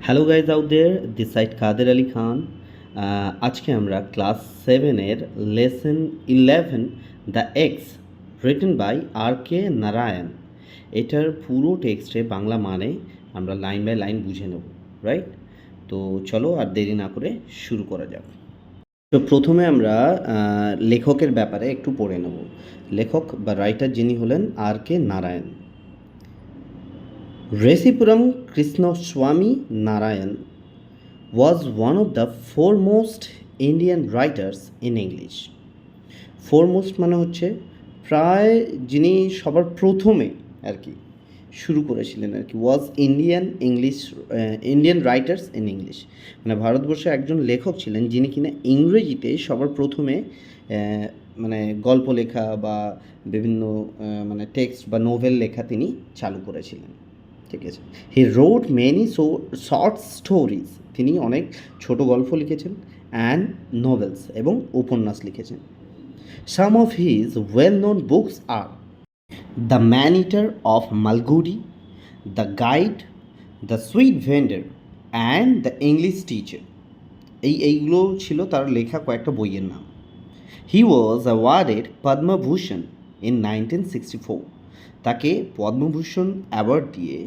Hello guys out there, this side Kader Ali Khan. আজকে আমরা class 7-এর lesson 11 the axe written by R K Narayan এটার পুরো টেক্সটে বাংলা মানে আমরা লাইন বাই লাইন বুঝে নেব, রাইট? তো চলো আর দেরি না করে শুরু করা যাক। তো প্রথমে আমরা লেখকের ব্যাপারে একটু পড়ে নেব। লেখক বা রাইটার যিনি হলেন আর K Narayan. Resipuram Krishnaswamy Narayan was one of the foremost Indian writers in English. Foremost মানে হচ্ছে প্রায় যিনি সবার প্রথমে আর কি শুরু করেছিলেন আর কি, ওয়াজ ইন্ডিয়ান রাইটার্স ইন ইংলিশ, মানে ভারতবর্ষে একজন লেখক ছিলেন যিনি কিনা ইংরেজিতে সবার প্রথমে মানে গল্প লেখা বা বিভিন্ন মানে টেক্সট বা নোভেল লেখা তিনি চালু করেছিলেন। ঠিক আছে, he wrote many short stories, তিনি অনেক ছোট গল্প লিখেছেন, অ্যান্ড নোভেলস এবং উপন্যাস লিখেছেন। Some of his well known books are the man eater of Malgudi, the guide, the sweet vendor and the English teacher. এইগুলো ছিল তার লেখা কয়েকটা বইয়ের নাম। He was awarded Padma Bhushan in 1964, তাকে পদ্মভূষণ অ্যাওয়ার্ড দিয়ে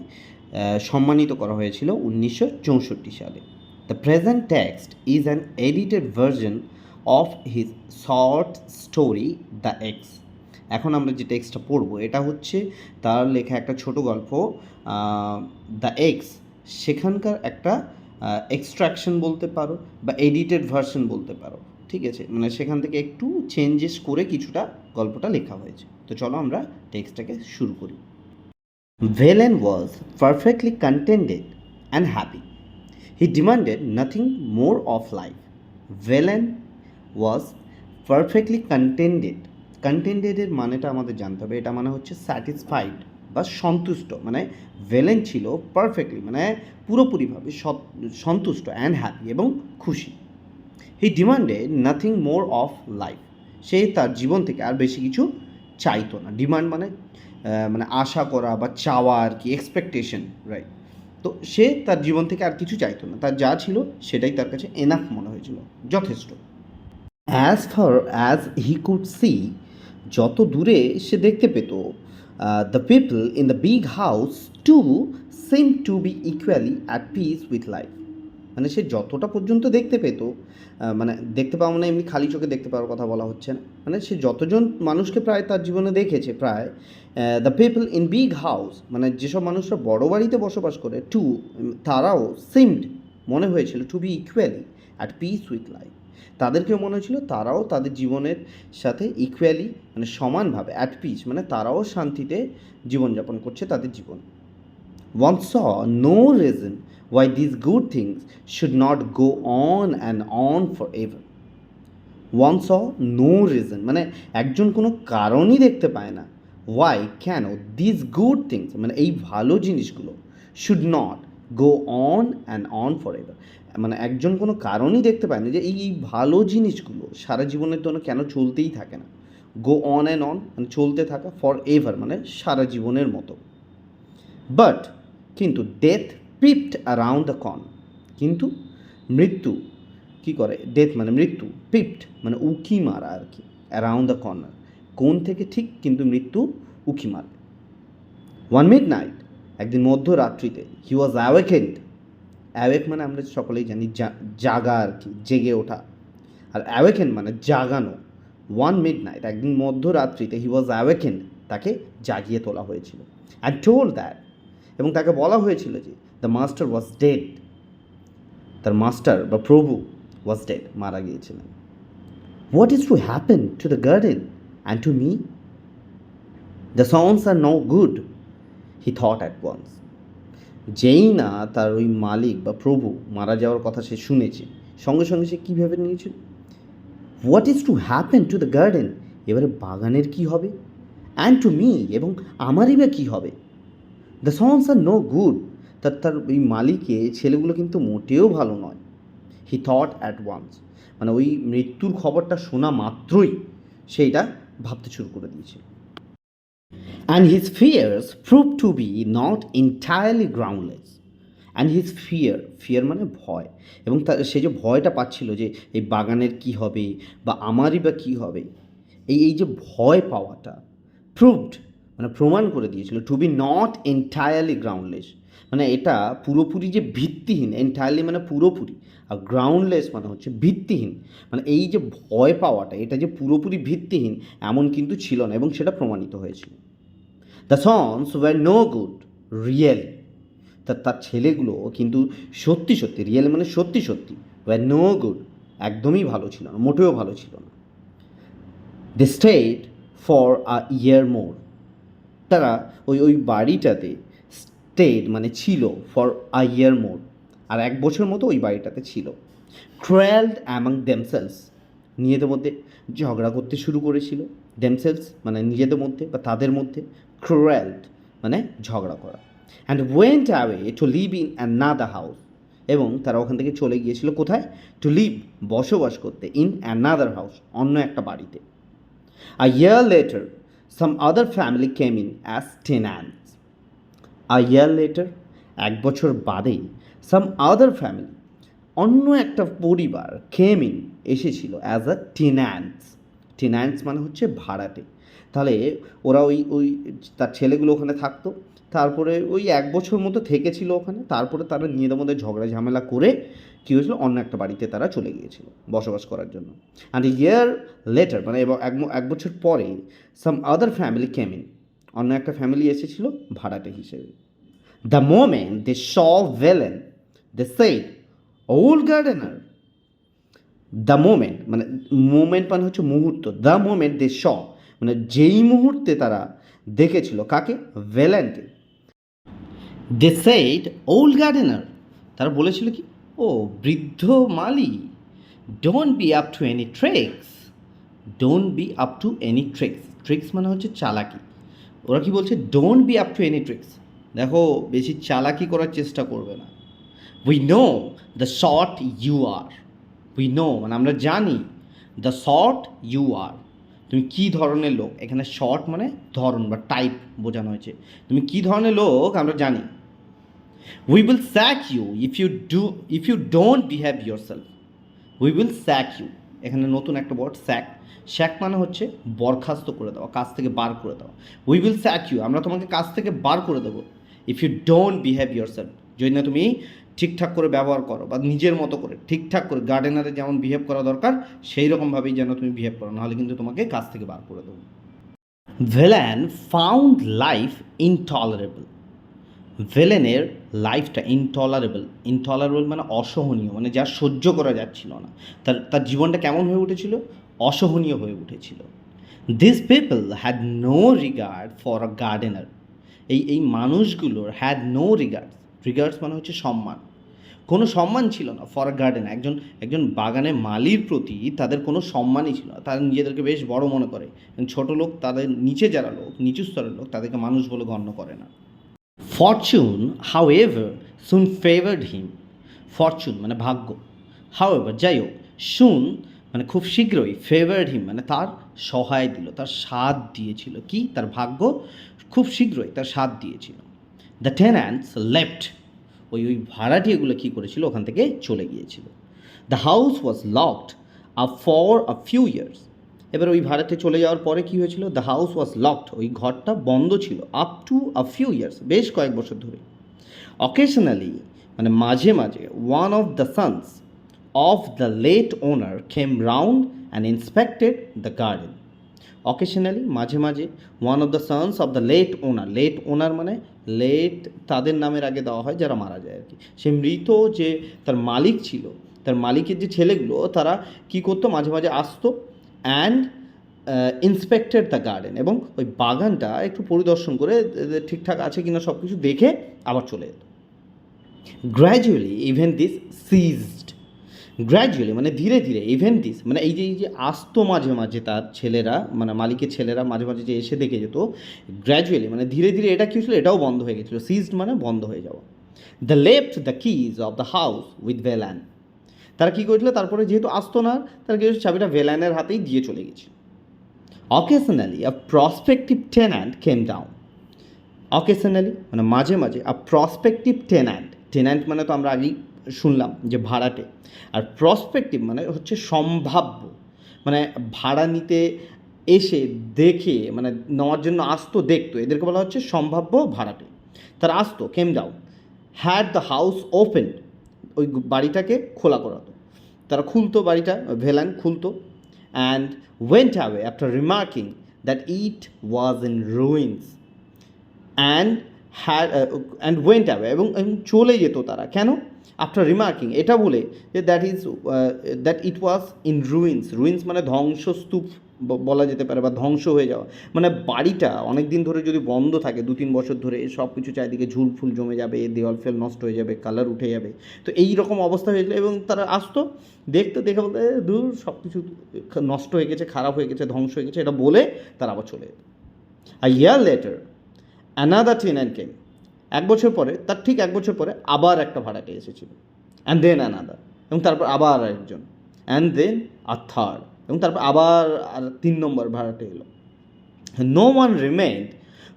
সম্মানিত করা হয়েছিল 1964 সালে। The present text is an edited version of his short story the x. এখন আমরা যে টেক্সটটা পড়বো এটা হচ্ছে তার লেখা একটা ছোট গল্প দ্য এক্স, সেখানকার একটা এক্সট্রাকশন বলতে পারো বা এডিটেড ভার্সন বলতে পারো। ঠিক আছে, মানে সেখান থেকে একটু চেঞ্জেস করে কিছুটা গল্পটা লেখা হয়েছে। তো চলো আমরা টেক্সটটাকে শুরু করি। Valen was perfectly contented and happy. He demanded nothing more of life. Valen was perfectly contented. Contented এর মানেটা আমাদের জানতে হবে। এটা মানে হচ্ছে স্যাটিসফাইড বা সন্তুষ্ট, মানে ভেলেন ছিল পারফেক্টলি মানে পুরোপুরিভাবে সন্তুষ্ট অ্যান্ড হ্যাপি এবং খুশি। He demanded nothing more of life, সে তার জীবন থেকে আর বেশি কিছু চাইতো না। ডিমান্ড মানে মানে আশা করা বা চাওয়া আর কি, এক্সপেকটেশন, রাইট? তো সে তার জীবন থেকে আর কিছু চাইতো না, তার যা ছিল সেটাই তার কাছে এনাফ মনে হয়েছিল, যথেষ্ট। As far as he could see, যত দূরে সে দেখতে পেত, the people in the big house to seem to be equally at peace with life, মানে সে যতটা পর্যন্ত দেখতে পেত, মানে দেখতে পাওয়া মানে এমনি খালি চোখে দেখতে পাওয়ার কথা বলা হচ্ছে না, মানে সে যতজন মানুষকে প্রায় তার জীবনে দেখেছে, প্রায় the people in big house মানে যেসব মানুষরা বড় বাড়িতে বসবাস করে, টু তারাও সিমড মনে হয়েছিল to be equally at peace with life, তাদেরকেও মনে হয়েছিল তারাও তাদের জীবনের সাথে ইকুয়ালি মানে সমানভাবে অ্যাট পিস মানে তারাও শান্তিতে জীবনযাপন করছে তাদের জীবন। One saw no reason why these good things should not go on and on forever. One saw no reason মানে একজন কোনো কারণই দেখতে পায় না, why কেন, these good things মানে এই ভালো জিনিসগুলো, should not go on and on forever মানে একজন কোনো কারণই দেখতে পায় না যে এই ভালো জিনিসগুলো সারা জীবনের জন্য কেন চলতেই থাকে না। go on and on মানে চলতে থাকা, forever মানে সারা জীবনের মতো। বাট কিন্তু ডেথ পিপড অ্যারাউন্ড দ্য কর্নার, কিন্তু মৃত্যু কী করে, ডেথ মানে মৃত্যু, পিপড মানে উকি মারা আর কি, অ্যারাউন্ড দ্য কর্নার কোণ থেকে ঠিক, কিন্তু মৃত্যু উকি মারবে। ওয়ান মিড নাইট একদিন মধ্যরাত্রিতে, হি ওয়াজ অ্যাওয়েকেন্ড, অ্যাওয়েক মানে আমরা সকলেই জানি জাগা আর কি, জেগে ওঠা, আর অ্যাওয়েকেন্ড মানে জাগানো। ওয়ান মিড নাইট একদিন মধ্যরাত্রিতে, হি ওয়াজ অ্যাওয়েকেন্ড তাকে জাগিয়ে তোলা হয়েছিল, অ্যান্ড টোল্ড দ্যাট এবং তাকে বলা হয়েছিল যে দ্য মাস্টার ওয়াজ ডেড, তার মাস্টার বা প্রভু ওয়াজ ডেড মারা গিয়েছিলেন। What is to happen to the garden and to me, the sounds are no good, he thought at once. যেই না তার ওই মালিক বা প্রভু মারা যাওয়ার কথা সে শুনেছে, সঙ্গে সঙ্গে সে কী ভেবে নিয়েছিল, what is to happen to the garden, এবারে বাগানের কী হবে, অ্যান্ড টু মি এবং আমারই বা কী হবে, the sounds are no good, তার ওই মালিকে ছেলেগুলো কিন্তু মোটেও ভালো নয়। হি থট অ্যাট ওয়ান্স মানে ওই মৃত্যুর খবরটা শোনা মাত্রই সেইটা ভাবতে শুরু করে দিয়েছিল। And his fears prove to be not entirely groundless, and his fear মানে ভয়, এবং সে যে ভয়টা পাচ্ছিল যে এই বাগানের কি হবে বা আমারই বা কী হবে, এই যে ভয় পাওয়াটা প্রুভড মানে প্রমাণ করে দিয়েছিল টু বি নট এন্টায়ারলি গ্রাউন্ডলেস, মানে এটা পুরোপুরি যে ভিত্তিহীন, এন্টায়ারলি মানে পুরোপুরি, আর গ্রাউন্ডলেস মানে হচ্ছে ভিত্তিহীন, মানে এই যে ভয় পাওয়াটা এটা যে পুরোপুরি ভিত্তিহীন এমন কিন্তু ছিল না, এবং সেটা প্রমাণিত হয়েছিল। The sons were no good really, তার ছেলেগুলো কিন্তু সত্যি সত্যি, রিয়েলি মানে সত্যি সত্যি, ওয়ার নো গুড একদমই ভালো ছিল না, মোটেও ভালো ছিল না। দে স্টেড ফর আ ইয়ার মোর, তারা ওই বাড়িটাতে স্টেড মানে ছিল, ফর আ ইয়ার মোর আর 1 বছর মতো ওই বাড়িটাতে ছিল। ক্রুয়েলড অ্যামাং দেমসেলস, নিজেদের মধ্যে ঝগড়া করতে শুরু করেছিল। দেমসেলস মানে নিজেদের মধ্যে বা তাদের মধ্যে, ক্রুয়েলড মানে ঝগড়া করা। And went away two live in another house, এবং তারা ওখান থেকে চলে গিয়েছিল কোথায়, টু লিভ বসবাস করতে, ইন অ্যানাদার হাউস অন্য একটা বাড়িতে। A year later, some other family came in as tenants. A year later, 1 বছর বাদেই, some other family অন্য একটা পরিবার came in এসেছিল অ্যাজ আ টেন্যান্টস। টেন্যান্টস মানে হচ্ছে ভাড়াটে। তাহলে ওরা ওই তার ছেলেগুলো ওখানে থাকতো, তারপরে ওই 1 বছর মতো থেকেছিল ওখানে, তারপরে তারা নিজেদের মধ্যে ঝগড়া ঝামেলা করে কী হয়েছিল, অন্য একটা বাড়িতে তারা চলে গিয়েছিল বসবাস করার জন্য। অ্যান্ড ইয়ার লেটার মানে এবং 1 বছর পরে, সাম আদার ফ্যামিলি কেম ইন, অন্য একটা ফ্যামিলি এসেছিল ভাড়াটে হিসেবে। The moment they saw Velan, they said, old gardener. The moment মানে হচ্ছে মুহূর্ত, দ্য মোমেন্ট দে শ মানে যেই মুহূর্তে তারা দেখেছিল কাকে, ভেলেনকে। দে সেইড ওল্ড গার্ডেনার, তারা বলেছিল কি, ও বৃদ্ধ মালি, don't be up to any tricks, don't be up to any tricks, tricks মানে হচ্ছে চালাকি। ওরা কি বলছে, don't be up to any tricks, দেখো বেশি চালাকি করার চেষ্টা করবে না। We know the sort you are, we know মানে আমরা জানি, দ্য সর্ট ইউ আর তুমি কী ধরনের লোক, এখানে শর্ট মানে ধরন বা টাইপ বোঝানো হয়েছে, তুমি কী ধরনের লোক আমরা জানি। We will sack you if you don't behave yourself, we will sack you, এখানে নতুন একটা ওয়ার্ড স্যাক, স্যাক মানে হচ্ছে বরখাস্ত করে দেওয়া, কাজ থেকে বার করে দেওয়া। উই উইল স্যাক ইউ, আমরা তোমাকে কাজ থেকে বার করে দেবো, if you don't behave yourself, যদি না তুমি ঠিকঠাক করে ব্যবহার করো বা নিজের মতো করে ঠিকঠাক করে গার্ডেনারে যেমন বিহেভ করা দরকার সেই রকমভাবেই যেন তুমি বিহেভ করো, নাহলে কিন্তু তোমাকে কাজ থেকে বার করে দেবো। ভেলেন ফাউন্ড লাইফ ইনটলারেবল, ভেলেনের লাইফটা ইনটলারেবল মানে অসহনীয়, মানে যা সহ্য করা যাচ্ছিল না, তার জীবনটা কেমন হয়ে উঠেছিল, অসহনীয় হয়ে উঠেছিল। This people had no regard for a gardener, এই মানুষগুলোর হ্যাড নো রিগার্ডস মানে হচ্ছে সম্মান, কোনো সম্মান ছিল না ফর আ গার্ডেনার, একজন বাগানের মালির প্রতি তাদের কোনো সম্মানই ছিল না, তারা নিজেদেরকে বেশ বড় মনে করে, ছোট লোক, তাদের নিচে যারা লোক, নিচু স্তরের লোক, তাদেরকে মানুষ বলে গণ্য করে না। ফরচুন হাউএভার সুন ফেভার্ড হিম, ফরচুন মানে ভাগ্য, হাউএভার যাই হোক, সুন মানে খুব শীঘ্রই, ফেভার্ড হিম মানে তার সহায় দিল, তার সাথ দিয়েছিল, কি তার ভাগ্য খুব শীঘ্রই তার সাথ দিয়েছিল। দ্য টেন্যান্টস লেফট, ওই ভাড়াটিয়াগুলো কী করেছিল, ওখান থেকে চলে গিয়েছিল। The house was locked up for a few years, এবার ওই ভাড়াতে চলে যাওয়ার পরে কী হয়েছিল, দ্য হাউস ওয়াজ লকড, ওই ঘরটা বন্ধ ছিল, up to a few years বেশ কয়েক বছর ধরে। অকেশনালি মানে মাঝে মাঝে, one of the sons of the late owner came round and inspected the garden. Occasionally মাঝে মাঝে, one of the sons of the late owner মানে লেট তাদের নামের আগে দেওয়া হয় যারা মারা যায় আর কি, সে মৃত যে তার মালিক ছিল, তার মালিকের যে ছেলেগুলো তারা কী করতো, মাঝে মাঝে আসতো, অ্যান্ড ইন্সপেক্টেড দ্য গার্ডেন, এবং ওই বাগানটা একটু পরিদর্শন করে ঠিকঠাক আছে কিনা সব কিছু দেখে আবার চলে যেত। Gradually even this ceased, gradually মানে ধীরে ধীরে, ইভেন দিস মানে এই যে আসতো মাঝে মাঝে তার ছেলেরা, মানে মালিকের ছেলেরা মাঝে মাঝে যে এসে দেখে যেত, গ্র্যাজুয়ালি মানে ধীরে ধীরে এটা কী হয়েছিল, এটাও বন্ধ হয়ে গেছিলো, সিজড মানে বন্ধ হয়ে যাওয়া। The left the keys of the house with Velan, তারা কী করেছিল, তারপরে যেহেতু আসতো না, তারা কী হয়েছিল, চাবিটা ভেলানের হাতেই দিয়ে চলে গেছিল। Occasionally a prospective tenant came down, occasionally মানে মাঝে মাঝে, আ প্রসপেক্টিভ টেন্যান্ট টেন্যান্ট মানে তো আমরা আগেই শুনলাম যে ভাড়াটে, আর প্রসপেক্টিভ মানে হচ্ছে সম্ভাব্য, মানে ভাড়া নিতে এসে দেখে মানে নেওয়ার জন্য আসতো, দেখতো, এদেরকে বলা হচ্ছে সম্ভাব্য ভাড়াটে। তারা আসতো, came down, had the house open, ওই বাড়িটাকে খোলা করাতো, তারা খুলতো বাড়িটা, ভেলান খুলতো, and went away after remarking that it was in ruins, and and went away, এবং চলে যেত তারা, কেন? আফটার রিমার্কিং, এটা বলে যে that it was in ruins, ruins মানে ধ্বংসস্তূপ বলা যেতে পারে, বা ধ্বংস হয়ে যাওয়া, মানে বাড়িটা অনেক দিন ধরে যদি বন্ধ থাকে, 2-3 বছর ধরে, সব কিছু চারিদিকে ঝুল ফুল জমে যাবে, দেওয়াল ফেল নষ্ট হয়ে যাবে, কালার উঠে যাবে, তো এই রকম অবস্থা হয়েছিল। এবং তারা আসতো, দেখতে, দেখে বলতে দূর সব কিছু নষ্ট হয়ে গেছে, খারাপ হয়ে গেছে, ধ্বংস হয়ে গেছে, এটা বলে তারা আবার চলে যেত। আ ইয়ার লেটার অ্যানাদার টেন্যান্ট কেম, এক বছর পরে, তার ঠিক এক বছর পরে আবার একটা ভাড়াটে এসেছিল, অ্যান্ড দেন অ্যানাদার, এবং তারপর আবার একজন, অ্যান্ড দেন আ থার্ড, এবং তারপর আবার আর 3 নম্বর ভাড়াটে এলো। No one remained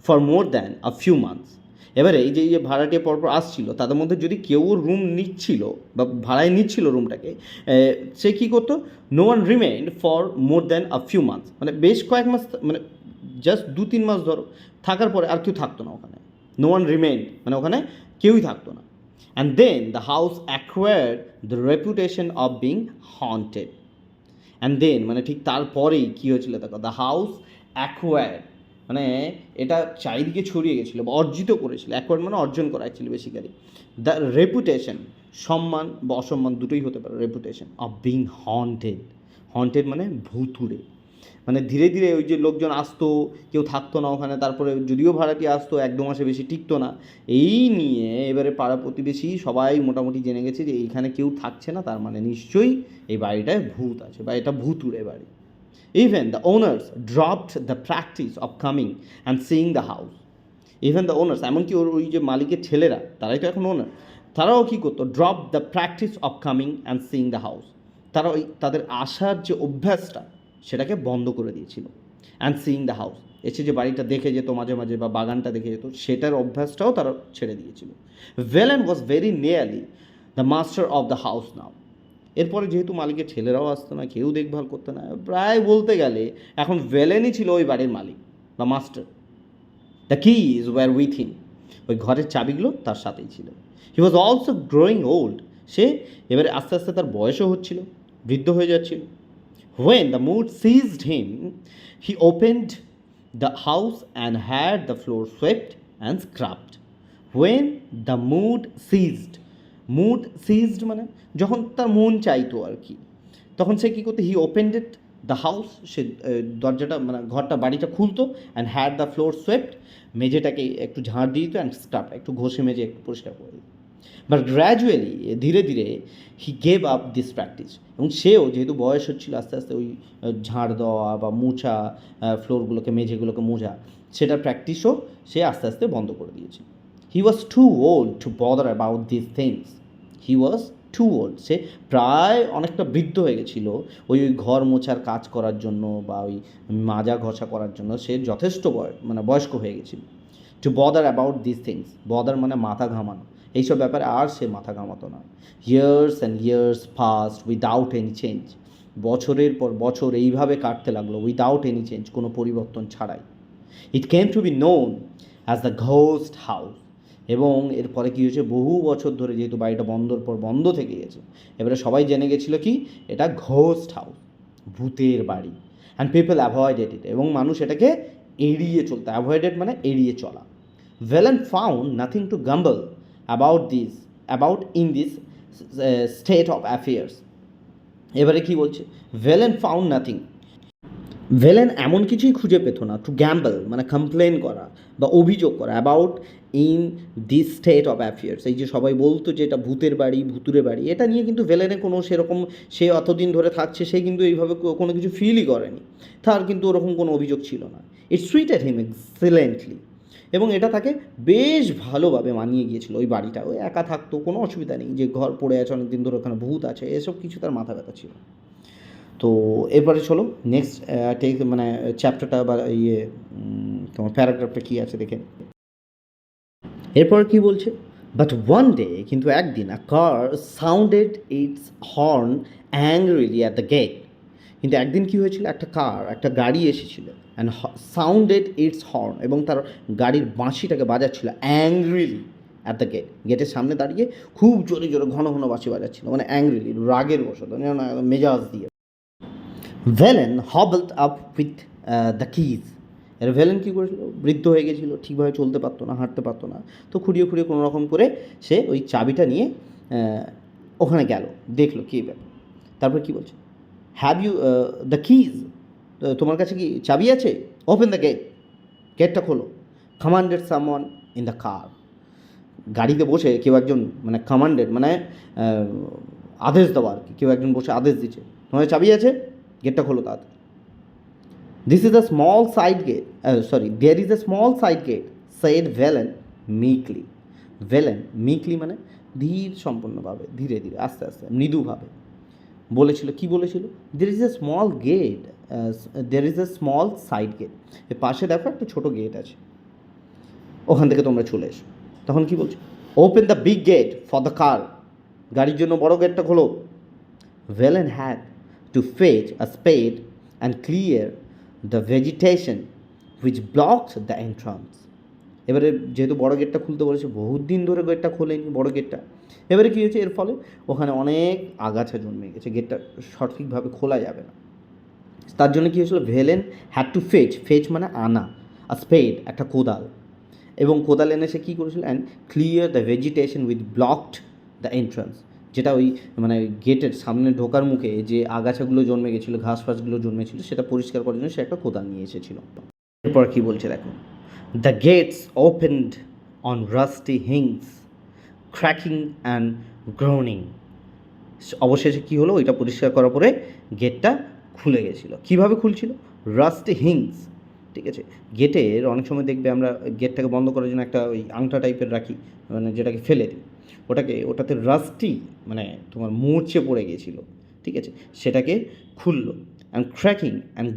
for more than a few months. এবারে এই যে ভাড়াটিয়া পরপর আসছিল, তাদের মধ্যে যদি কেউ রুম নিচ্ছিল বা ভাড়ায় নিচ্ছিল রুমটাকে, সে কী করতো? No one remained for more than a few months, মানে বেশ কয়েক মাস, মানে জাস্ট 2-3 মাস ধরো থাকার পরে আর কেউ থাকতো না ওখানে। নো ওয়ান রিমেইন্ড মানে ওখানে কেউই থাকতো না। And then the house acquired the reputation of being haunted. And then মানে ঠিক তারপরেই কী হয়েছিল দেখো, দ্য হাউস অ্যাকোয়ার্ড মানে এটা চারিদিকে ছড়িয়ে গেছিলো বা অর্জিত করেছিল, অ্যাকোয়ার্ড মানে অর্জন করা অ্যাকচুয়ালি বেসিক্যালি, দ্য রেপুটেশন, সম্মান বা অসম্মান দুটোই হতে পারে, reputation of being haunted, haunted মানে ভুতুড়ে, মানে ধীরে ধীরে ওই যে লোকজন আসতো, কেউ থাকতো না ওখানে, তারপরে যদিও ভাড়াটি আসতো 1-2 মাসে বেশি টিকতো না, এই নিয়ে এবারে পাড়া প্রতিবেশী সবাই মোটামুটি জেনে গেছে যে এইখানে কেউ থাকছে না, তার মানে নিশ্চয়ই এই বাড়িটায় ভূত আছে বা এটা ভুতুড়ে বাড়ি। Even the owners dropped the practice of coming and seeing the house. Even the owners, এমনকি ওই যে মালিকের ছেলেরা, তারাই তো এখন ওনার, তারাও কী করতো? Drop the practice of coming and seeing the house, তারা ওই তাদের আসার যে অভ্যাসটা সেটাকে বন্ধ করে দিয়েছিল। অ্যান্ড সিইং দ্য হাউস, এসে যে বাড়িটা দেখে যেত মাঝে মাঝে বা বাগানটা দেখে যেত, সেটার অভ্যাসটাও তারা ছেড়ে দিয়েছিল। Velan was very nearly the master of the house now. এরপরে যেহেতু মালিকের ছেলেরাও আসতো না, কেউ দেখভাল করতো না, প্রায় বলতে গেলে এখন ভেলেনই ছিল ওই বাড়ির মালিক বা master. The keys were with him, ওই ঘরের চাবিগুলো তার সাথেই ছিল। He was also growing old, সে এবারে আস্তে আস্তে তার বয়সও হচ্ছিল, বৃদ্ধ হয়ে যাচ্ছিল। When the mood seized him, he opened the house and had the floor swept and scrubbed. When the mood seized মানে যখন তার মন চাইতো আর কি, তখন সে কী করতো? He opened it the house, সে দরজাটা মানে ঘরটা বাড়িটা খুলতো, and had the floor swept, মেঝেটাকে একটু ঝাড় দিয়ে দিত, অ্যান্ড স্ক্রাব, একটু ঘষে মেজে একটু পরিষ্কার করে দিত। বাট গ্র্যাজুয়ালি, ধীরে ধীরে, he gave up this practice, এবং সেও যেহেতু বয়স হচ্ছিল, আস্তে আস্তে ওই ঝাড় দেওয়া বা মোছা, ফ্লোরগুলোকে মেঝেগুলোকে মোছা, সেটার প্র্যাকটিসও সে আস্তে আস্তে বন্ধ করে দিয়েছে। He was too old to bother about this things, he was too old, সে প্রায় অনেকটা বৃদ্ধ হয়ে গেছিলো ওই ঘর মোছার কাজ করার জন্য বা ওই মাজা ঘষা করার জন্য, সে যথেষ্ট মানে বয়স্ক হয়ে গেছিল। Two bother about this things, bother মানে মাথা ঘামানো, এইসব ব্যাপারে আর সে মাথা ঘামাতো না। Years and years past without any change, বছরের পর বছর এইভাবে কাটতে লাগলো, উইদাউট এনি চেঞ্জ, কোনো পরিবর্তন ছাড়াই। It came to be known as the ghost house, এবং এরপরে কী হয়েছে, বহু বছর ধরে যেহেতু বাড়িটা বন্ধর পর বন্ধ থেকে গেছে, এবারে সবাই জেনে গেছিলো কি এটা ঘোস্ট হাউস, ভূতের বাড়ি। অ্যান্ড পিপল অ্যাভয়েডেড ইট, এবং মানুষ এটাকে এড়িয়ে চলতো, অ্যাভয়েডেড মানে এড়িয়ে চলা। Velan found nothing to grumble about in this state of affairs। এবারে কি বলছে? ভেলেন ফাউন্ড নাথিং, ভেলেন এমন কিছুই খুঁজে পেত না, টু গ্যাম্বল মানে কমপ্লেন করা বা অভিযোগ করা, about in this state of affairs, এই যে সবাই বলতো যে এটা ভূতের বাড়ি, ভুতুরে বাড়ি, এটা নিয়ে কিন্তু ভেলেনে কোনো সেরকম, সে অতদিন ধরে থাকছে, সে কিন্তু এইভাবে কোনো কিছু ফিলই করেনি, তার কিন্তু ওরকম কোনো অভিযোগ ছিল না। ইট সুইটেড হিম এক্সিলেন্টলি, এবং এটা তাকে বেশ ভালোভাবে মানিয়ে গিয়েছিল। ওই বাড়িটা, ওই একা থাকতো, কোনো অসুবিধা নেই, যে ঘর পড়ে আছে অনেক দিন ধরে, ওখানে ভূত আছে, এসব কিছু তার মাথা ব্যথা ছিল। তো এরপরে চলো নেক্সট মানে চ্যাপ্টারটা বা তোমার প্যারাগ্রাফটা কী আছে দেখে। এরপর কি বলছে? বাট ওয়ান ডে, কিন্তু একদিন, a car sounded its horn angrily at the gate. কিন্তু একদিন কী হয়েছিল, একটা গাড়ি এসেছিল অ্যান্ড সাউন্ডেড ইটস হর্ন, এবং তার গাড়ির বাঁশিটাকে বাজাচ্ছিল অ্যাংরিলি অ্যাট দ্য গেট, গেটের সামনে দাঁড়িয়ে খুব জোরে জোরে ঘন ঘন বাঁশি বাজাচ্ছিল, মানে অ্যাংরিলি, রাগের বশত, মেজাজ দিয়ে। ভেলেন হবলড আপ উইথ দ্য কিজ। এর ভেলেন কী করেছিল, বৃদ্ধ হয়ে গেছিলো, ঠিকভাবে চলতে পারতো না, হাঁটতে পারতো না, তো খুঁড়িয়ে খুঁড়িয়ে কোনো রকম করে সে ওই চাবিটা নিয়ে ওখানে গেল, দেখলো কী ব্যাপার। তারপর কী বলছে, হ্যাভ ইউ দ্য কিজ, তোমার কাছে কি চাবি আছে? ওপেন দ্য গেট, গেটটা খোলো। Commanded someone in the car, গাড়িতে বসে কেউ একজন, মানে কমান্ডেড মানে আদেশ দেওয়া আর কি, কেউ একজন বসে আদেশ দিচ্ছে, তোমার চাবি আছে, গেটটা খোলো তাড়াতাড়ি। This is a small side gate. There is a small side gate, said Velen meekly. Velen meekly মানে ধীর সম্পূর্ণভাবে, ধীরে ধীরে, আস্তে আস্তে, মৃদুভাবে বলেছিল। কি বলেছিল? There is a small gate. There is a small side gate. এর পাশে দেখো একটা ছোট গেট আছে, ওখান থেকে তোমরা চলে এসো। তখন কি বলছো? Open the big gate for the car, গাড়ির জন্য বড় গেটটা খোলো। Velen had to fetch a spade and clear the vegetation which blocked the entrance. এবারে যেহেতু বড় গেটটা খুলতে বলেছে, বহুত দিন ধরে গেটটা খোলেনি বড় গেটটা, এবারে কী হয়েছে, এর ফলে ওখানে অনেক আগাছা জন্মে গেছে, গেটটা সঠিকভাবে খোলা যাবে না। তার জন্য কী হয়েছিল, ভেলেন হ্যাড টু ফেচ মানে আনা, আর স্পেড একটা কোদাল, এবং কোদাল এনে সে কী করেছিল, and clear the vegetation with blocked the entrance, যেটা ওই মানে গেটের সামনে ঢোকার মুখে যে আগাছাগুলো জন্মে গেছিলো, ঘাস ফাঁসগুলো জন্মেছিল, সেটা পরিষ্কার করার জন্য সে একটা কোদাল নিয়ে এসেছিল। এরপর কী বলছে দেখো, the gates opened on rusty hinges creaking and groaning. অবশেষে কী হলো, ওইটা পরিষ্কার করার পরে গেটটা খুলে গেছিলো। কীভাবে খুলছিল? রাস্টি হিংস, ঠিক আছে। গেটের অনেক সময় দেখবে আমরা গেটটাকে বন্ধ করার জন্য একটা ওই আংটা টাইপের রাখি, মানে যেটাকে ফেলে দিই, ওটাতে রাস্টি মানে তোমার মরচে পড়ে গিয়েছিলো, ঠিক আছে, সেটাকে খুললো। অ্যান্ড ক্র্যাকিং অ্যান্ড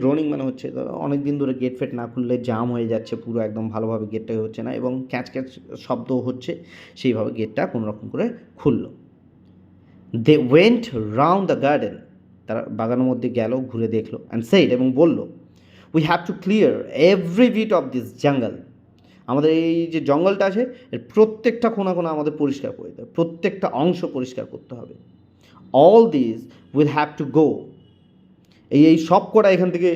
গ্রোনিং মানে হচ্ছে অনেক দিন ধরে গেট ফেট না খুললে জাম হয়ে যাচ্ছে পুরো, একদম ভালোভাবে গেটটা হচ্ছে না, এবং ক্যাচ শব্দ হচ্ছে, সেইভাবে গেটটা কোনো রকম করে খুললো। They went round the garden, তারা বাগানের মধ্যে গেল, ঘুরে দেখলো, অ্যান্ড সেইড, এবং বলল, we have to clear every bit of this jungle, আমাদের এই যে জঙ্গলটা আছে এর প্রত্যেকটা কোণা কোণা আমাদের পরিষ্কার করে দিতে হবে, প্রত্যেকটা অংশ পরিষ্কার করতে হবে। All this will have to গো, এই সব কটা এখান থেকে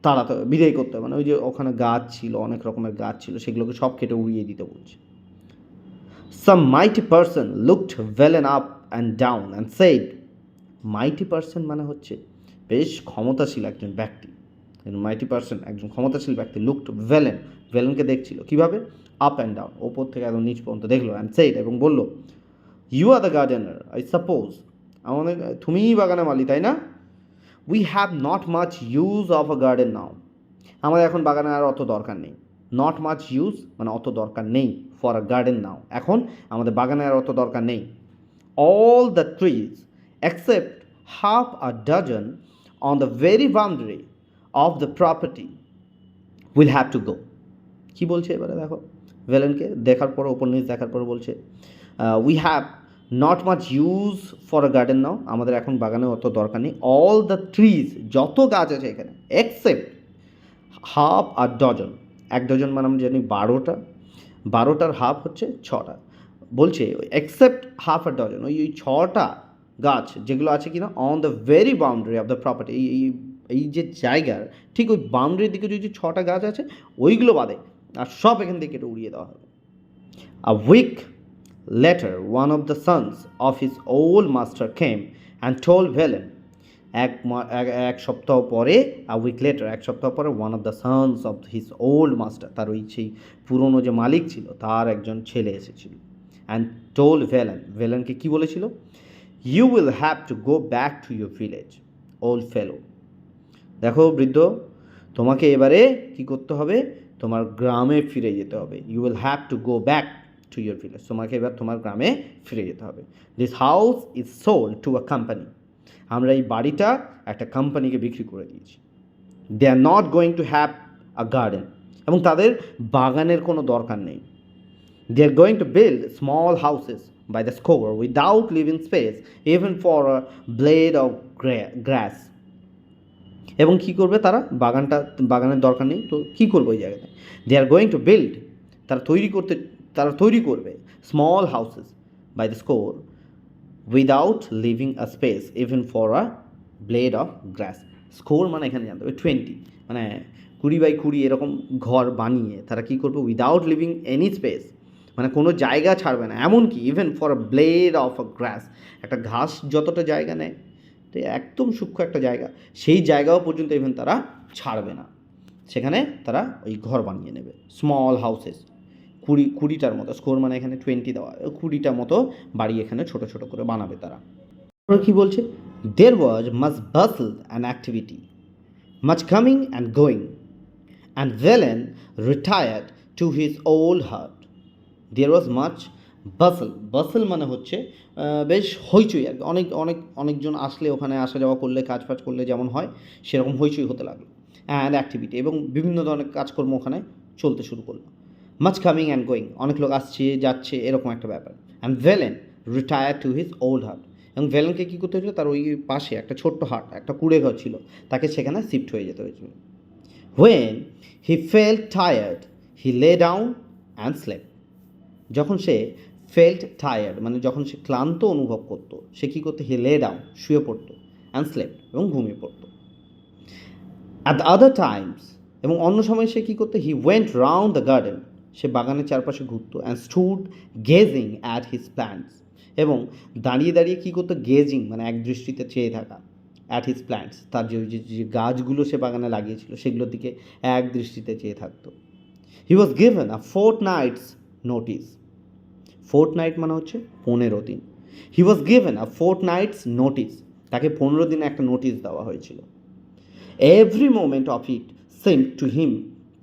তাড়াতে হবে, বিদায় করতে হবে, মানে ওই যে ওখানে গাছ ছিল, অনেক রকমের গাছ ছিল, সেগুলোকে সব কেটে উড়িয়ে দিতে বলছে। Some mighty person looked Velan up and down and said, mighty person মানে হচ্ছে বেশ ক্ষমতাশীল একজন ব্যক্তি, মাইটি পার্সন একজন ক্ষমতাশীল ব্যক্তি, লুকড ভেলেনকে দেখছিল, কীভাবে? আপ অ্যান্ড ডাউন, ওপর থেকে একদম নিচ পর্যন্ত দেখলো, অ্যান্ড সেড, এবং বলল, you are the gardener I suppose, আমাদের তুমিই বাগানে মালি তাই না? We have not much use of a garden now, আমাদের এখন বাগানে আর অত দরকার নেই। নট মাচ ইউজ মানে অত দরকার নেই, ফর আ গার্ডেন নাও, এখন আমাদের বাগানে আর অত দরকার নেই। All the trees except half a dozen on the very boundary of the property will have to go. কি বলছে এবারে দেখো, ভেলেনকে দেখার পর, ওপর নিচ দেখার পর বলছে, we have not much use for a garden now, আমাদের এখন বাগানে অত দরকার নেই। অল দ্য ট্রিজ, যত গাছ আছে এখানে, এক্সেপ্ট হাফ আর ডজন, এক ডজন মানে আমরা জানি 12টা, 12টার হাফ হচ্ছে 6টা, বলছে এক্সেপ্ট হাফ আ ডজন, ওই 6টা গাছ যেগুলো আছে কিনা on the very boundary of the property, এই যে জায়গার ঠিক ওই বাউন্ডারির দিকে যে 6টা গাছ আছে ওইগুলো বাদে আর সব এখান থেকে কেটে উড়িয়ে দেওয়া হবে। A week later one of the sons of his old master came and told Velan, এক সপ্তাহ পরে, আ উইক লেটার, এক সপ্তাহ পরে, one of the sons of his old master, তার ওই সেই পুরনো যে মালিক ছিল তার একজন ছেলে এসেছিল, অ্যান্ড টোল্ড ভেলেনকে কী বলেছিল? You will have to go back to your village old fellow, দেখো বৃদ্ধ, তোমাকে এবারে কি করতে হবে, তোমার গ্রামে ফিরে যেতে হবে। You will have to go back to your village, তোমাকে এবার তোমার গ্রামে ফিরে যেতে হবে। This house is sold to a company, আমরা এই বাড়িটা একটা কোম্পানিকে বিক্রি করে দিয়েছি। They are not going to have a garden, এবং তাদের বাগানের কোনো দরকার নেই। They are going to build small houses by the score without leaving space even for a blade of grass. এবং কী করবে তারা, বাগানের দরকার নেই তো কী করবে ওই জায়গাতে, they are going to build, তারা তৈরি করবে small houses by the score without leaving a space even for a blade of grass. Score মানে এখানে জানতে হবে 20, মানে 20x20 এরকম ঘর বানিয়ে তারা কী করবে, উইদাউট লিভিং এনি স্পেস, মানে কোনো জায়গা ছাড়বে না, এমনকি even for a blade of a grass, একটা ঘাস যতটা জায়গা নেয় তো একদম সূক্ষ্ম একটা জায়গা, সেই জায়গাও পর্যন্ত ইভেন তারা ছাড়বে না, সেখানে তারা ওই ঘর বানিয়ে নেবে স্মল হাউসেস। 20টার মতো, স্কোর মানে এখানে 20 দেওয়া, 20টার মতো বাড়ি এখানে ছোট ছোট করে বানাবে তারা। কি বলছে, there was much bustle and activity, much coming and going, and Velan retired to his old hut. There was much bustle মানে হচ্ছে বেশ হইচই আর কি, অনেকজন আসলে ওখানে আসা যাওয়া করলে, কাজ ফাজ করলে যেমন হয় সেরকম হইচই হতে লাগলো। অ্যান্ড অ্যাক্টিভিটি, এবং বিভিন্ন ধরনের কাজকর্ম ওখানে চলতে শুরু করলো। মাচ কামিং অ্যান্ড গোয়িং, অনেক লোক আসছে যাচ্ছে এরকম একটা ব্যাপার। And Velan retire to his old hut, এবং ভেলেনকে কী করতে হয়েছিল, তার ওই পাশে একটা ছোট্ট হাট, একটা কুড়ে ঘর ছিল, তাকে সেখানে শিফট হয়ে যেতে হয়েছিল। When he felt tired he lay down and স্লেপ, যখন সে ফেল্ট টায়ার্ড মানে যখন সে ক্লান্ত অনুভব করতো, সে কী করতো, হি লে ডাউন শুয়ে পড়তো, অ্যান্ড স্লেপ এবং ঘুমিয়ে পড়তো। অ্যাট দ্য আদার টাইমস, এবং অন্য সময় সে কী করতো, he went round the garden, সে বাগানের চারপাশে ঘুরতো, and stood gazing at his plants, এবং দাঁড়িয়ে দাঁড়িয়ে কী করতো, গেজিং মানে এক দৃষ্টিতে চেয়ে থাকা, অ্যাট হিজ প্ল্যান্টস, তার যে গাছগুলো সে বাগানে লাগিয়েছিল সেগুলোর দিকে এক দৃষ্টিতে চেয়ে থাকতো। He was given a fortnight's notice, fortnight মানে হচ্ছে 15 দিন। হি was given a fortnight's notice, তাকে 15 দিনে একটা নোটিস দেওয়া হয়েছিল। Every moment of it same to him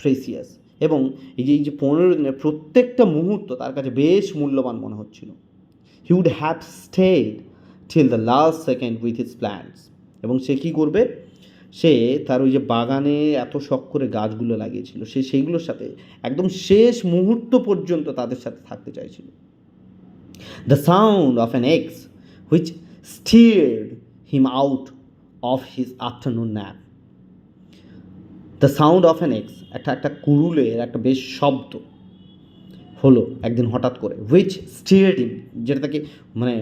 precious, এবং এই যে 15 দিনের প্রত্যেকটা মুহূর্ত তার কাছে বেশ মূল্যবান মনে হচ্ছিল। He would have stayed till the last second with his plants, এবং সে কী করবে, সে তার ওই যে বাগানে এত শখ করে গাছগুলো লাগিয়েছিল, সে সেইগুলোর সাথে একদম শেষ মুহূর্ত পর্যন্ত তাদের সাথে থাকতে চাইছিল। The sound of an axe which steered him out of his afternoon nap. The sound of an axe, একটা কুড়ুলের একটা বেশ শব্দ হলো একদিন হঠাৎ করে, which steered him, যেটা তাকে মানে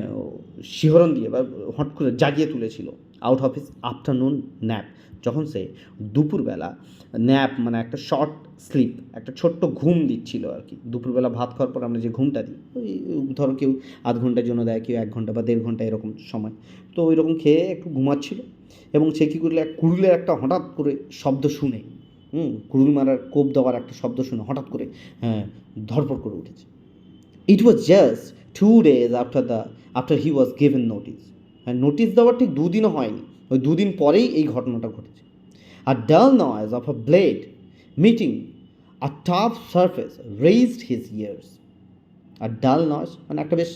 শিহরণ দিয়ে বা হট করে জাগিয়ে তুলেছিল, out of his afternoon nap, যখন সে দুপুরবেলা, ন্যাপ মানে একটা শর্ট স্লিপ, একটা ছোট্ট ঘুম দিচ্ছিল আর কি। দুপুরবেলা ভাত খাওয়ার পর আমরা যে ঘুমটা দিই, ওই ধরো কেউ আধ ঘন্টার জন্য দেয়, কেউ 1 ঘন্টা বা 1.5 ঘন্টা এরকম সময়, তো ওই রকম খেয়ে একটু ঘুমাচ্ছিল, এবং সে কী করলে, কুড়ুলের একটা হঠাৎ করে শব্দ শুনে, কুড়ুল মারার কোপ দেওয়ার একটা শব্দ শুনে হঠাৎ করে ধরপড় করে উঠেছে। It was just 2 days after he was given notice, notice দেওয়ার ঠিক 2 দিনও হয়নি, ওই 2 দিন পরেই এই ঘটনাটা ঘটেছে। A dull noise of a blade meeting a tough surface raised his ears. A dull noise মানে একটা বেশ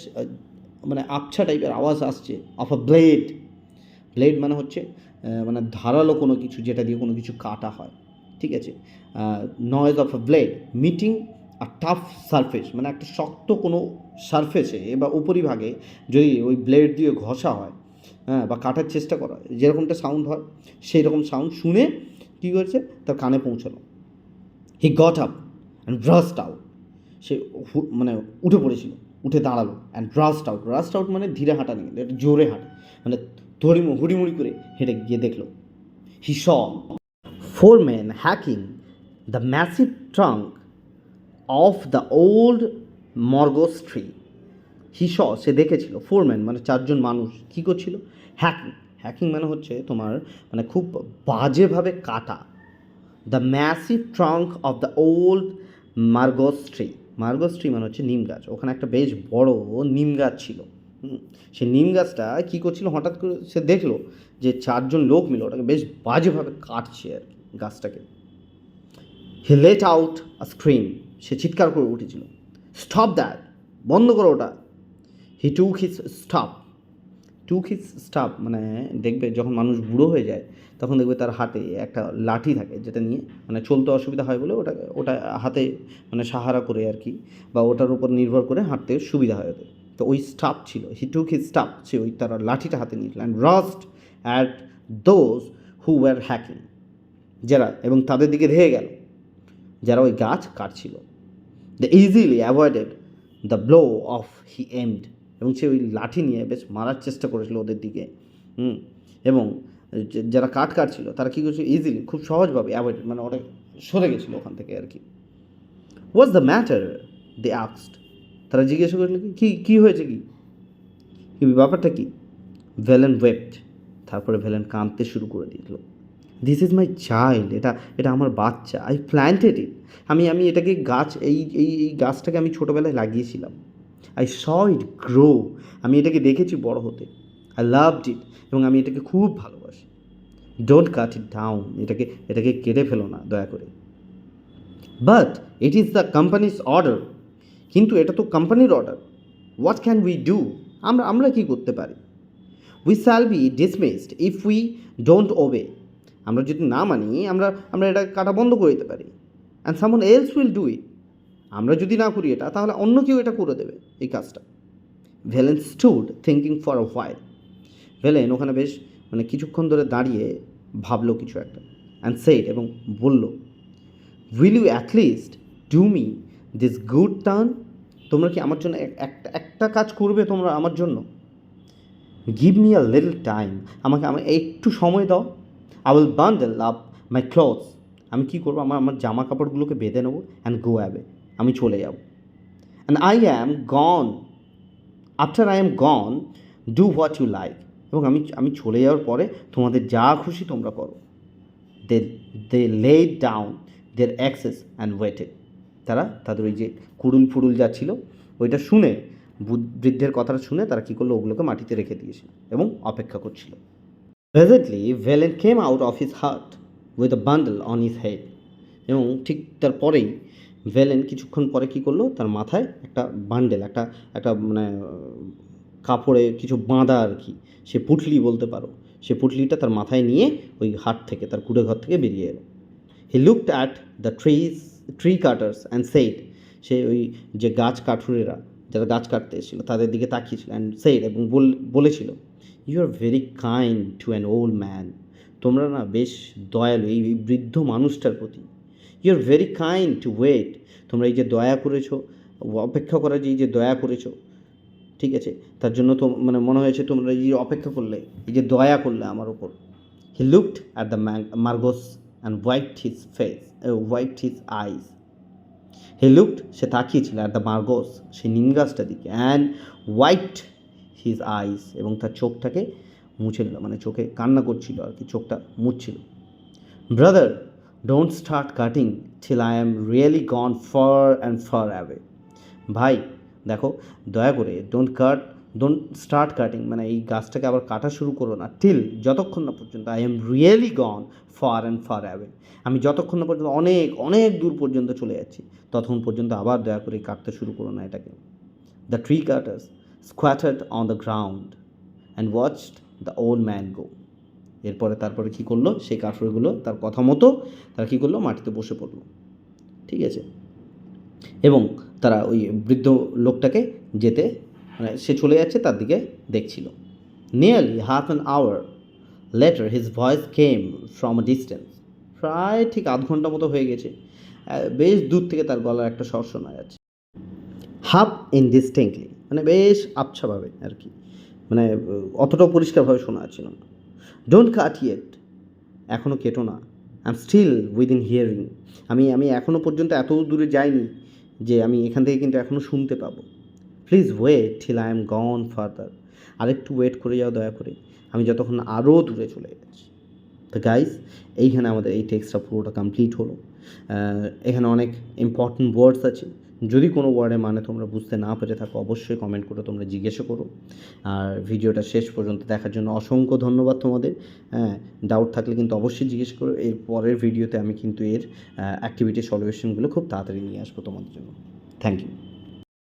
মানে আবছা টাইপের আওয়াজ আসছে, অফ আ ব্লেড মানে হচ্ছে মানে ধারালো কোনো কিছু, যেটা দিয়ে কোনো কিছু কাটা হয়, ঠিক আছে। Noise of a blade meeting a tough surface মানে একটা শক্ত কোনো সারফেসে বা উপরিভাগে যদি ওই ব্লেড দিয়ে ঘষা হয়, বা কাটার চেষ্টা করা হয়, যেরকমটা সাউন্ড হয় সেই রকম সাউন্ড শুনে কী করেছে, তার কানে পৌঁছালো। He got up and rushed out, সে মানে উঠে পড়েছিল, উঠে দাঁড়ালো, অ্যান্ড রাস্ট আউট মানে ধীরে হাঁটা নেই, এটা জোরে হাঁটা, মানে হুড়িমুড়ি করে হেঁটে গিয়ে দেখলো। হি স 4 men hacking the massive trunk of the old morgus tree. সে দেখেছিল, 4 men মানে 4জন মানুষ কী করছিল, হ্যাকিং মানে হচ্ছে তোমার মানে খুব বাজেভাবে কাটা, the massive trunk of the old margosa tree মানে হচ্ছে নিম গাছ, ওখানে একটা বেশ বড় নিম গাছ ছিল। সে নিম গাছটা কী করছিল, হঠাৎ করে সে দেখলো যে 4জন লোক মিলে ওটাকে বেশ বাজেভাবে কাটছে আর কি গাছটাকে। He let out a scream, সে চিৎকার করে উঠেছিল, স্টপ দ্যাট, বন্ধ করো ওটা। He took his stop took his staff, মানে দেখবে যখন মানুষ বুড়ো হয়ে যায় তখন দেখবে তার হাতে একটা লাঠি থাকে, যেটা নিয়ে মানে চলতে অসুবিধা হয় বলে ওটা হাতে মানে সাহারা করে আর কি, বা ওটার উপর নির্ভর করে হাঁটতে সুবিধা হয় ওদের। তো ওই স্টাফ ছিল, হি টুক হিজ স্টাফ, সে ওই তার লাঠিটা হাতে নিয়েছিল, and rushed at those who were hacking, যারা, এবং তাদের দিকে ধেয়ে গেল যারা ওই গাছ কাটছিল। They easily avoided the blow of he aimed, এবং সে ওই লাঠি নিয়ে বেশ মারার চেষ্টা করেছিল ওদের দিকে। এবং যারা কাটছিল তারা কী করেছিল, ইজিলি, খুব সহজভাবে অ্যাভয়েডেড, মানে ওটা সরে গেছিলো ওখান থেকে আর কি। What's the matter, they asked, তারা জিজ্ঞাসা করলো কি কী হয়েছে, কি ব্যাপারটা কি। ভেলেন ওয়েপ্ট, তারপরে ভেলেন কাঁদতে শুরু করে দিল। দিস ইজ মাই চাইল্ড, এটা আমার বাচ্চা। আই প্ল্যান্টেড ইট, আমি এটাকে গাছ, এই গাছটাকে আমি ছোটোবেলায় লাগিয়েছিলাম। আই স ইট গ্রো, আমি এটাকে দেখেছি বড় হতে। আই লাভড ইট, এবং আমি এটাকে খুব ভালোবাসি। ডোন্ট কাট ইট ডাউন, এটাকে কেটে ফেলো না দয়া করে। But it is the company's order, কিন্তু এটা তো কোম্পানির অর্ডার। হোয়াট ক্যান উই ডু, আমরা কী করতে পারি। We shall be dismissed if we don't obey, আমরা যদি না মানি আমরা এটা কাটা বন্ধ করে দিতে পারি। And someone else will do it, আমরা যদি না করি এটা, তাহলে অন্য কেউ এটা করে দেবে এই কাজটা। Velan stood thinking for a while, Velan ওখানে বেশ মানে কিছুক্ষণ ধরে দাঁড়িয়ে ভাবলো কিছু একটা। অ্যান্ড সেড, এবং বলল, will you at least do me this good turn, তোমরা কি আমার জন্য একটা কাজ করবে তোমরা আমার জন্য। Give me a little time, আমাকে একটু সময় দাও। I will bundle up my clothes, আমি কী করবো, আমার জামা কাপড়গুলোকে বেঁধে নেবো। অ্যান্ড গো অ্যাওয়ে, আমি চলে যাব। And I am gone, after I am gone do what you like, এবং আমি চলে যাওয়ার পরে তোমাদের যা খুশি তোমরা করো। They laid down their axes and waited, তারা তাদের ওই যে কুড়ুল যা ছিল ওইটা শুনে, বৃদ্ধের কথাটা শুনে তারা কী করলো, ওগুলোকে মাটিতে রেখে দিয়েছিল এবং অপেক্ষা করছিল। Presently Velan came out of his hut with a bundle on his head, এবং ঠিক তারপরেই ভেলেন কিছুক্ষণ পরে কী করলো, তার মাথায় একটা বান্ডেল, একটা মানে কাপড়ে কিছু বাঁধা আর কি, সে পুঁটলি বলতে পারো, সে পুঁটলিটা তার মাথায় নিয়ে ওই হাট থেকে, তার কুড়ে ঘর থেকে বেরিয়ে এলো। He looked at the tree cutters and said, সে ওই যে গাছ কাঠুরেরা যারা গাছ কাটতে এসেছিলো তাদের দিকে তাকিয়েছিল। অ্যান্ড সেইড, এবং বলেছিল, you are very kind to an old man, তোমরা না বেশ দয়ালু এই বৃদ্ধ মানুষটার প্রতি। You are very kind to wait, তোমরা এই যে দয়া করেছো, অপেক্ষা করার যে দয়া করেছো, ঠিক আছে, তার জন্য তো মানে মনে হয়েছে তোমরা এই যে অপেক্ষা করলে, এই যে দয়া করলে আমার ওপর। He looked at the margosa and wiped his eyes, he looked, সে তাকিয়েছিল, অ্যাট দ্য মার্গোস, সেই নিম গাছটার দিকে, অ্যান্ড ওয়াইপড হিজ আইস, এবং তার চোখটাকে মুছে নিল, মানে চোখে কান্না করছিল আর কি, চোখটা মুছছিল। Brother, don't start cutting till I am really gone far and far away, ভাই দেখো, দয়া করে ডোন্ট স্টার্ট কাটিং, মানে এই গাছটাকে আবার কাটা শুরু করো না, টিল, যতক্ষণ না পর্যন্ত, I am really gone fur and far away, আমি যতক্ষণ না পর্যন্ত অনেক অনেক দূর পর্যন্ত চলে যাচ্ছি, ততক্ষণ পর্যন্ত আবার দয়া করে কাটতে শুরু করো না এটাকে। The tree cutters squatted on the ground and watched the old man go, তারপরে কী করলো, সেই কাঠুরগুলো তার কথা মতো তারা কী করলো, মাটিতে বসে পড়লো, ঠিক আছে, এবং তারা ওই বৃদ্ধ লোকটাকে যেতে, মানে সে চলে যাচ্ছে তার দিকে দেখছিল। Nearly half an hour later his voice came from a distance, প্রায় ঠিক আধ ঘন্টা মতো হয়ে গেছে, বেশ দূর থেকে তার গলার একটা স্বর শোনা যাচ্ছে। হাফ ইনডিস্টিংক্টলি, মানে বেশ আবছাভাবে আর কি, মানে অতটাও পরিষ্কারভাবে শোনা যাচ্ছিল না। ডোন্ট কাট ইয়েট, এখনও কেটো না। I am still within hearing, আমি এখনও পর্যন্ত এত দূরে যাইনি যে আমি এখান থেকে কিন্তু এখনও শুনতে পাবো। Please wait till I am gone farther, আরেকটু ওয়েট করে যাও দয়া করে, আমি যতক্ষণ আরও দূরে চলে যাচ্ছি। তো গাইস, এইখানে আমাদের এই টেক্সটটা পুরোটা কমপ্লিট হলো। এখানে অনেক ইম্পর্টেন্ট ওয়ার্ডস আছে, যদি কোনো ওয়ার্ডের মানে তোমরা বুঝতে না পেরে থাকো অবশ্যই কমেন্ট করে তোমরা জিজ্ঞাসা করো। আর ভিডিওটা শেষ পর্যন্ত দেখার জন্য অসংখ্য ধন্যবাদ তোমাদের। ডাউট থাকলে কিন্তু অবশ্যই জিজ্ঞেস করো, এর পরের ভিডিওতে আমি কিন্তু এর অ্যাক্টিভিটি সলিউশনগুলো খুব তাড়াতাড়ি নিয়ে আসবো তোমাদের জন্য। Thank you.